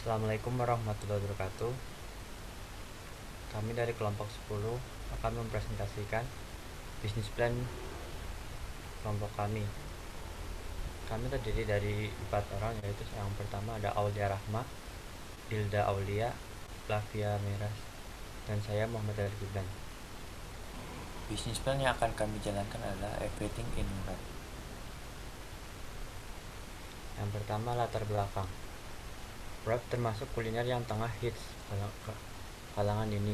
Assalamualaikum warahmatullahi wabarakatuh. Kami dari kelompok 10 akan mempresentasikan bisnis plan kelompok kami. Kami terdiri dari 4 orang, yaitu yang pertama ada Aulia Rahma, Hilda Aulia, Lavia Meras, dan saya Muhammad Ali Gibran. Bisnis plan yang akan kami jalankan adalah Everything in Web. Yang pertama, latar belakang. Wrap termasuk kuliner yang tengah hits kalangan ini.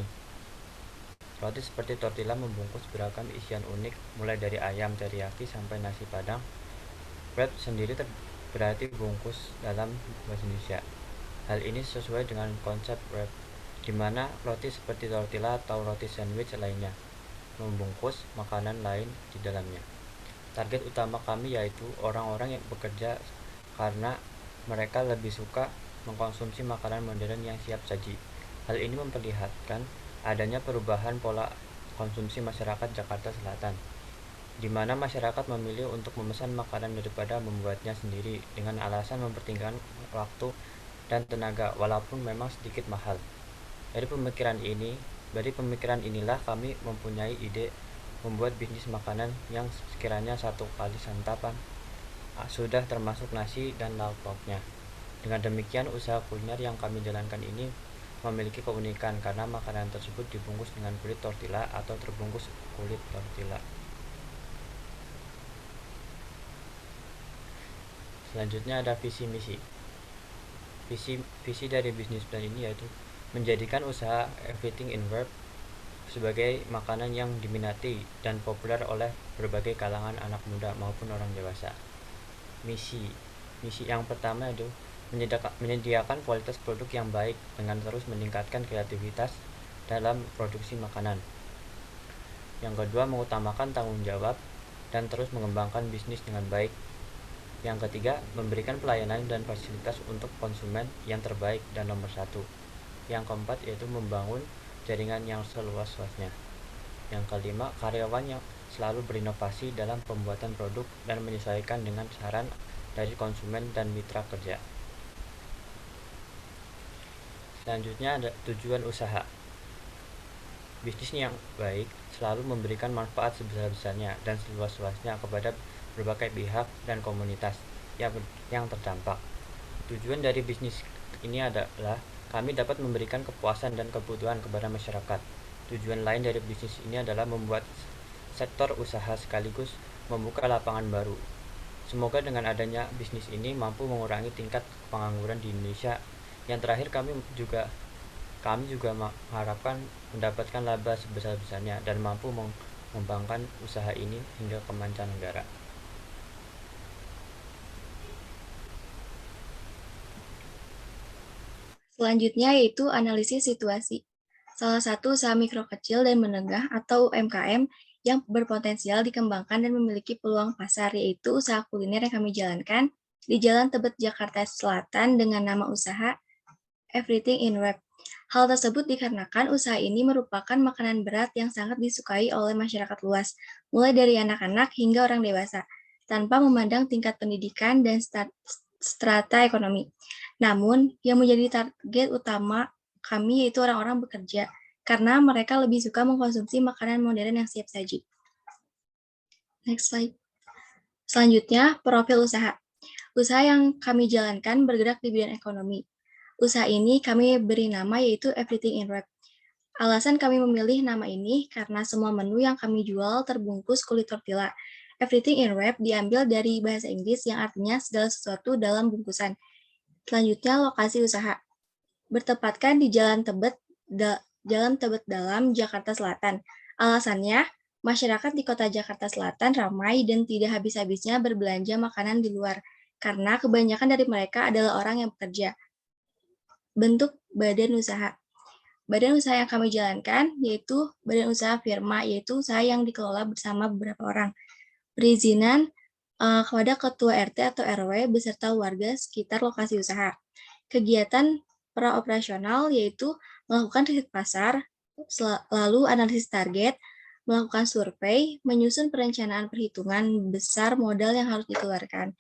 Roti seperti tortilla membungkus beragam isian unik, mulai dari ayam teriyaki sampai nasi padang. Wrap sendiri berarti bungkus dalam bahasa Indonesia. Hal ini sesuai dengan konsep wrap, di mana roti seperti tortilla atau roti sandwich lainnya membungkus makanan lain di dalamnya. Target utama kami yaitu orang-orang yang bekerja karena mereka lebih suka mengkonsumsi makanan modern yang siap saji. Hal ini memperlihatkan adanya perubahan pola konsumsi masyarakat Jakarta Selatan, di mana masyarakat memilih untuk memesan makanan daripada membuatnya sendiri dengan alasan mempertimbangkan waktu dan tenaga, walaupun memang sedikit mahal. Dari pemikiran inilah kami mempunyai ide membuat bisnis makanan yang sekiranya satu kali santapan sudah termasuk nasi dan lauk pauknya. Dengan demikian, usaha kuliner yang kami jalankan ini memiliki keunikan karena makanan tersebut dibungkus dengan kulit tortilla atau terbungkus kulit tortilla. Selanjutnya ada visi misi. Visi dari bisnis plan ini yaitu menjadikan usaha Everything in Wrap sebagai makanan yang diminati dan populer oleh berbagai kalangan anak muda maupun orang dewasa. Misi yang pertama itu menyediakan kualitas produk yang baik dengan terus meningkatkan kreativitas dalam produksi makanan. Yang kedua, mengutamakan tanggung jawab dan terus mengembangkan bisnis dengan baik. Yang ketiga, memberikan pelayanan dan fasilitas untuk konsumen yang terbaik dan nomor satu. Yang keempat, yaitu membangun jaringan yang seluas-luasnya. Yang kelima, karyawan yang selalu berinovasi dalam pembuatan produk dan menyesuaikan dengan saran dari konsumen dan mitra kerja. Selanjutnya ada tujuan usaha. Bisnis yang baik selalu memberikan manfaat sebesar-besarnya dan seluas-luasnya kepada berbagai pihak dan komunitas yang terdampak. Tujuan dari bisnis ini adalah kami dapat memberikan kepuasan dan kebutuhan kepada masyarakat. Tujuan lain dari bisnis ini adalah membuat sektor usaha sekaligus membuka lapangan baru. Semoga dengan adanya bisnis ini mampu mengurangi tingkat pengangguran di Indonesia. Yang terakhir, kami juga mengharapkan mendapatkan laba sebesar-besarnya dan mampu mengembangkan usaha ini hingga ke mancanegara. Selanjutnya yaitu analisis situasi. Salah satu usaha mikro kecil dan menengah atau UMKM yang berpotensial dikembangkan dan memiliki peluang pasar yaitu usaha kuliner yang kami jalankan di Jalan Tebet, Jakarta Selatan dengan nama usaha Everything in Wrap. Hal tersebut dikarenakan usaha ini merupakan makanan berat yang sangat disukai oleh masyarakat luas, mulai dari anak-anak hingga orang dewasa, tanpa memandang tingkat pendidikan dan strata ekonomi. Namun, yang menjadi target utama kami yaitu orang-orang bekerja, karena mereka lebih suka mengkonsumsi makanan modern yang siap saji. Next slide. Selanjutnya, profil usaha. Usaha yang kami jalankan bergerak di bidang ekonomi. Usaha ini kami beri nama yaitu Everything in Wrap. Alasan kami memilih nama ini karena semua menu yang kami jual terbungkus kulit tortilla. Everything in Wrap diambil dari bahasa Inggris yang artinya segala sesuatu dalam bungkusan. Selanjutnya, lokasi usaha. Bertepatkan di Jalan Tebet Dalam, Jakarta Selatan. Alasannya, masyarakat di kota Jakarta Selatan ramai dan tidak habis-habisnya berbelanja makanan di luar, karena kebanyakan dari mereka adalah orang yang bekerja. Bentuk badan usaha. Badan usaha yang kami jalankan yaitu badan usaha firma, yaitu usaha yang dikelola bersama beberapa orang. Perizinan kepada ketua RT atau RW beserta warga sekitar lokasi usaha. Kegiatan praoperasional yaitu melakukan riset pasar, lalu analisis target, melakukan survei, menyusun perencanaan perhitungan besar modal yang harus dikeluarkan.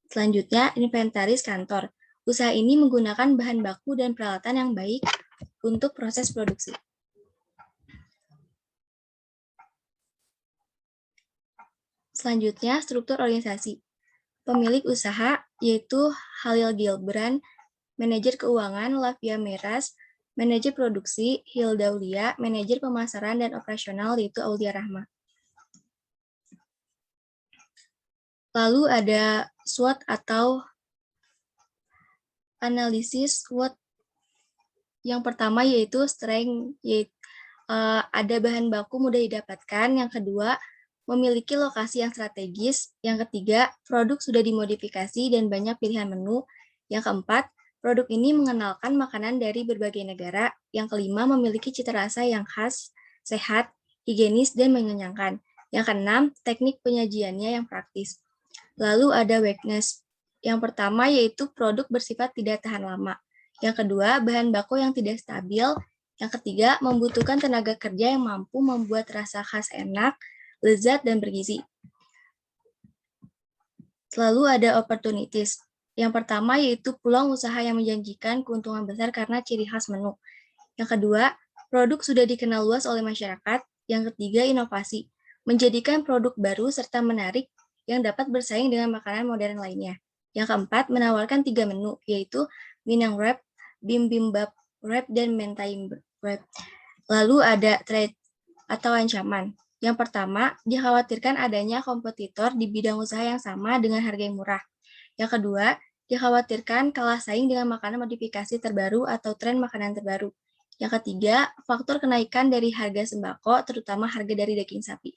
Selanjutnya, inventaris kantor. Usaha ini menggunakan bahan baku dan peralatan yang baik untuk proses produksi. Selanjutnya, struktur organisasi. Pemilik usaha yaitu Halil Gilbran, manajer keuangan Lavia Meras, manajer produksi Hilda Aulia, manajer pemasaran dan operasional yaitu Aulia Rahma. Lalu ada SWOT atau analisis SWOT. Yang pertama yaitu strength, yaitu ada bahan baku mudah didapatkan. Yang kedua, memiliki lokasi yang strategis. Yang ketiga, produk sudah dimodifikasi dan banyak pilihan menu. Yang keempat, produk ini mengenalkan makanan dari berbagai negara. Yang kelima, memiliki cita rasa yang khas, sehat, higienis, dan mengenyangkan. Yang keenam, teknik penyajiannya yang praktis. Lalu ada weakness. Yang pertama yaitu produk bersifat tidak tahan lama. Yang kedua, bahan baku yang tidak stabil. Yang ketiga, membutuhkan tenaga kerja yang mampu membuat rasa khas enak, lezat, dan bergizi. Lalu ada opportunities. Yang pertama yaitu peluang usaha yang menjanjikan keuntungan besar karena ciri khas menu. Yang kedua, produk sudah dikenal luas oleh masyarakat. Yang ketiga, inovasi. Menjadikan produk baru serta menarik yang dapat bersaing dengan makanan modern lainnya. Yang keempat, menawarkan 3 menu, yaitu Minang Wrap, Bibimbap Wrap, dan Mentai Wrap. Lalu ada threat atau ancaman. Yang pertama, dikhawatirkan adanya kompetitor di bidang usaha yang sama dengan harga yang murah. Yang kedua, dikhawatirkan kalah saing dengan makanan modifikasi terbaru atau tren makanan terbaru. Yang ketiga, faktor kenaikan dari harga sembako, terutama harga dari daging sapi.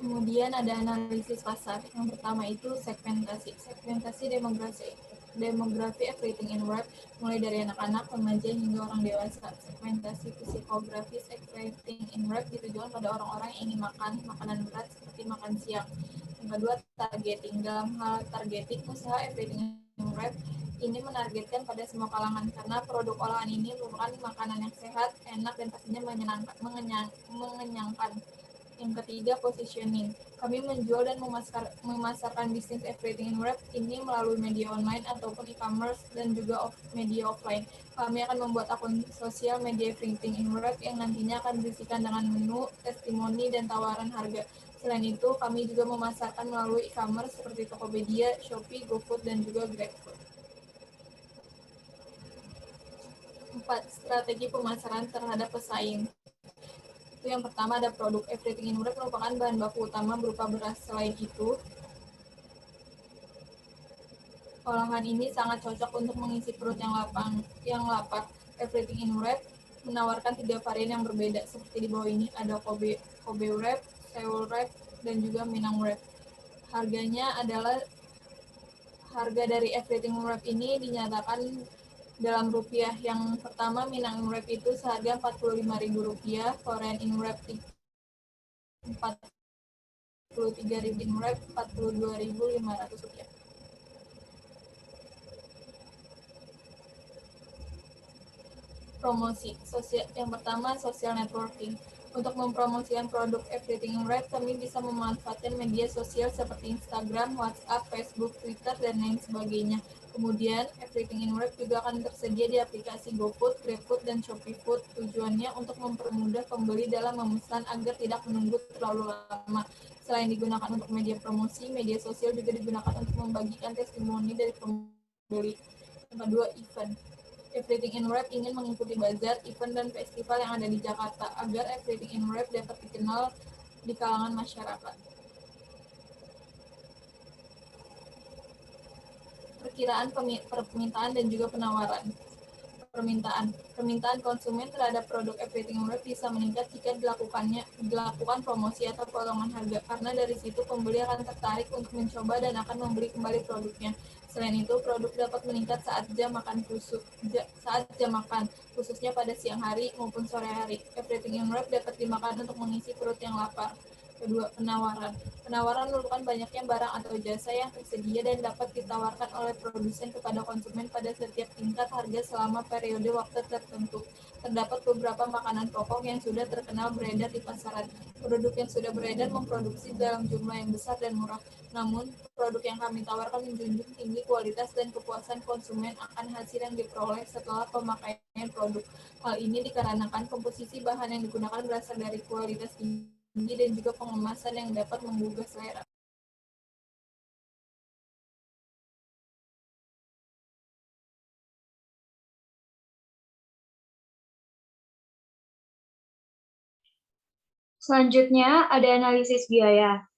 Kemudian ada analisis pasar. Yang pertama itu segmentasi. Segmentasi demografi everything in wrap, mulai dari anak-anak, remaja hingga orang dewasa. Segmentasi psikografis everything in wrap ditujukan pada orang-orang yang ingin makan makanan berat seperti makan siang. Yang kedua, targeting. Dalam hal targeting, usaha everything in wrap ini menargetkan pada semua kalangan karena produk olahan ini merupakan makanan yang sehat, enak, dan pastinya mengenyangkan. Yang ketiga, positioning. Kami menjual dan memasarkan bisnis everything in wrap ini melalui media online ataupun e-commerce dan juga media offline. Kami akan membuat akun sosial media everything in wrap yang nantinya akan berisikan dengan menu, testimoni, dan tawaran harga. Selain itu, kami juga memasarkan melalui e-commerce seperti Tokopedia, Shopee, GoFood, dan juga GrabFood. 4. Strategi pemasaran terhadap pesaing. Itu yang pertama ada produk everything in wrap merupakan bahan baku utama berupa beras. Selain itu, olahan ini sangat cocok untuk mengisi perut yang lapar. Everything in wrap menawarkan 3 varian yang berbeda seperti di bawah ini, ada Kobe wrap, Seoul wrap, dan juga Minang wrap. Harga dari everything in wrap ini dinyatakan dalam rupiah. Yang pertama, Minang in wrap itu seharga Rp45.000, Korean in wrap Rp43.000, in wrap Rp42.500. Promosi. Yang pertama, social networking. Untuk mempromosikan produk everything in wrap, kami bisa memanfaatkan media sosial seperti Instagram, WhatsApp, Facebook, Twitter, dan lain sebagainya. Kemudian, everything in wrap juga akan tersedia di aplikasi GoFood, GrabFood, dan Shopee Food. Tujuannya untuk mempermudah pembeli dalam memesan agar tidak menunggu terlalu lama. Selain digunakan untuk media promosi, media sosial juga digunakan untuk membagikan testimoni dari pembeli. Yang kedua, event. Everything in Wrap ingin mengikuti bazar, event, dan festival yang ada di Jakarta agar Everything in Wrap dapat dikenal di kalangan masyarakat. Perkiraan permintaan dan juga penawaran. Permintaan konsumen terhadap produk Everything in Wrap bisa meningkat jika dilakukan promosi atau potongan harga, karena dari situ pembeli akan tertarik untuk mencoba dan akan membeli kembali produknya. Selain itu, produk dapat meningkat saat jam makan, khususnya pada siang hari maupun sore hari. Everything in Wrap dapat dimakan untuk mengisi perut yang lapar. Kedua, penawaran. Penawaran merupakan banyaknya barang atau jasa yang tersedia dan dapat ditawarkan oleh produsen kepada konsumen pada setiap tingkat harga selama periode waktu tertentu. Terdapat beberapa makanan pokok yang sudah terkenal beredar di pasaran. Produk yang sudah beredar memproduksi dalam jumlah yang besar dan murah. Namun, produk yang kami tawarkan menjunjung tinggi kualitas dan kepuasan konsumen akan hasil yang diperoleh setelah pemakaian produk. Hal ini dikarenakan komposisi bahan yang digunakan berasal dari kualitas tinggi dan juga pengemasan yang dapat menggugah selera. Selanjutnya ada analisis biaya.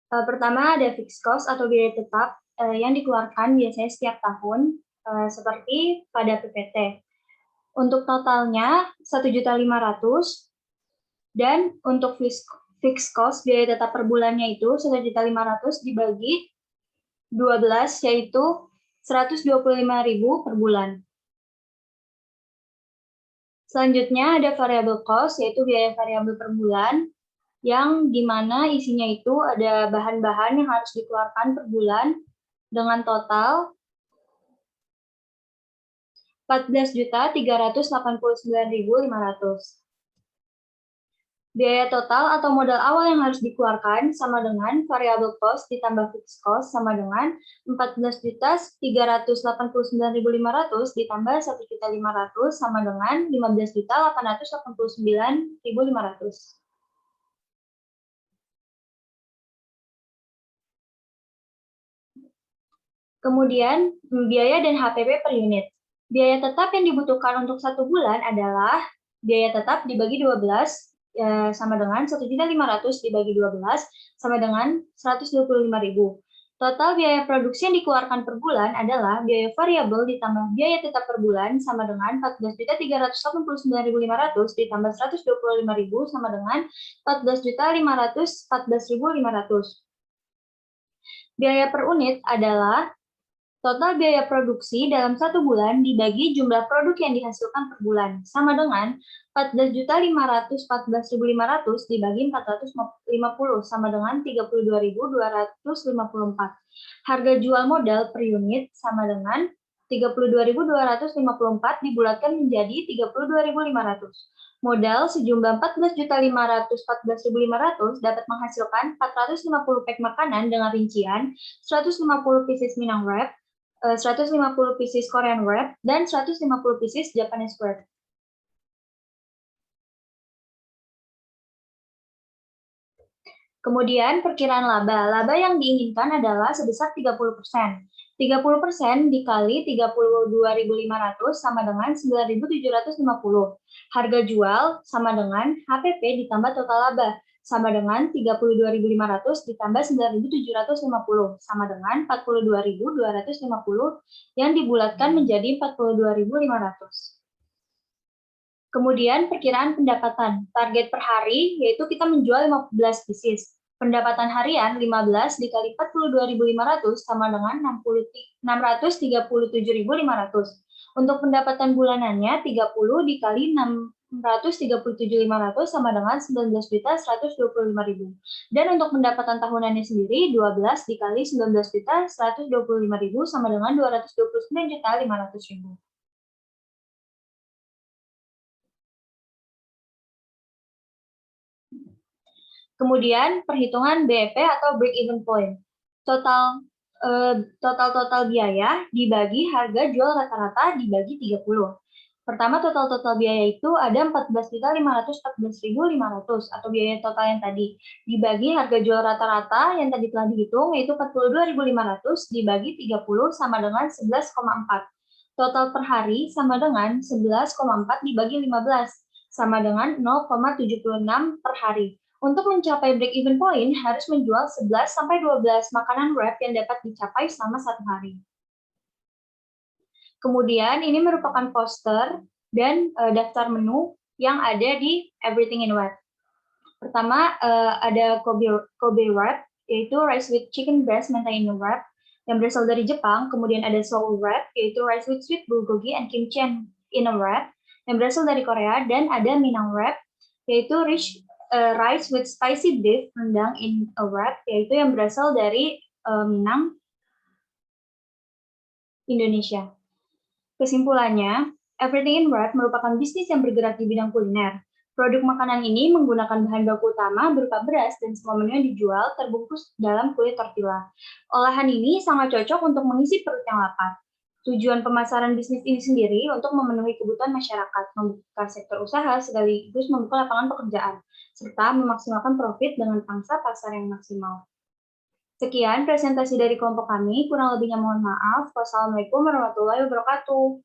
Pertama ada fixed cost atau biaya tetap yang dikeluarkan biasanya setiap tahun, seperti pada PPT. Untuk totalnya 1.500.000 dan untuk fixed cost biaya tetap per bulannya itu 1.500.000 dibagi 12 yaitu 125.000 per bulan. Selanjutnya ada variable cost yaitu biaya variabel per bulan yang dimana isinya itu ada bahan-bahan yang harus dikeluarkan per bulan dengan total 14.389.500. Biaya total atau modal awal yang harus dikeluarkan sama dengan variable cost ditambah fixed cost sama dengan 14.389.500 ditambah 1.500.000 sama dengan 15.889.500. Kemudian, biaya dan HPP per unit. Biaya tetap yang dibutuhkan untuk 1 bulan adalah biaya tetap dibagi 12 sama dengan 1.500.000 dibagi 12 sama dengan 125.000. Total biaya produksi yang dikeluarkan per bulan adalah biaya variabel ditambah biaya tetap per bulan sama dengan 14.389.500 ditambah 125.000 sama dengan 14.514.500. Biaya per unit adalah total biaya produksi dalam 1 bulan dibagi jumlah produk yang dihasilkan per bulan, sama dengan 14.514.500 dibagi 450, sama dengan 32.254. Harga jual modal per unit sama dengan 32.254 dibulatkan menjadi 32.500. Modal sejumlah 14.514.500 dapat menghasilkan 450 pack makanan dengan rincian 150 pieces Minang wrap, 150 pieces Korean wrap, dan 150 pieces Japanese wrap. Kemudian perkiraan laba. Laba yang diinginkan adalah sebesar 30%. 30% dikali 32.500 sama dengan 9.750. Harga jual sama dengan HPP ditambah total laba sama dengan 32.500 ditambah 9.750 sama dengan 42.250 yang dibulatkan menjadi 42.500. Kemudian perkiraan pendapatan. Target per hari yaitu kita menjual 15 pieces. Pendapatan harian 15 dikali 42.500 sama dengan 637.500. Untuk pendapatan bulanannya 30 dikali 637.500 sama dengan 19.125.000. Dan untuk pendapatan tahunannya sendiri 12 dikali 19.125.000 sama dengan 229.500.000. Kemudian perhitungan BEP atau break even point. Total biaya dibagi harga jual rata-rata dibagi 30. Pertama total biaya itu ada 14.514.500 atau biaya total yang tadi. Dibagi harga jual rata-rata yang tadi telah dihitung yaitu 42.500 dibagi 30 sama dengan 11,4. Total per hari sama dengan 11,4 dibagi 15 sama dengan 0,76 per hari. Untuk mencapai break-even point, harus menjual 11-12 makanan wrap yang dapat dicapai selama 1 hari. Kemudian, ini merupakan poster dan daftar menu yang ada di Everything in Wrap. Pertama, ada Kobe wrap, yaitu rice with chicken breast mentah in wrap. yang berasal dari Jepang, kemudian ada Seoul Wrap, yaitu rice with sweet bulgogi and kimchi in a wrap, yang berasal dari Korea, dan ada Minang Wrap, yaitu rice with spicy beef rendang in a wrap, yaitu yang berasal dari Minang, Indonesia. Kesimpulannya, Everything in Wrap merupakan bisnis yang bergerak di bidang kuliner. Produk makanan ini menggunakan bahan baku utama berupa beras dan semua menu yang dijual terbungkus dalam kulit tortilla. Olahan ini sangat cocok untuk mengisi perut yang lapar. Tujuan pemasaran bisnis ini sendiri untuk memenuhi kebutuhan masyarakat, membuka sektor usaha sekaligus membuka lapangan pekerjaan, serta memaksimalkan profit dengan pangsa pasar yang maksimal. Sekian presentasi dari kelompok kami, kurang lebihnya mohon maaf. Wassalamualaikum warahmatullahi wabarakatuh.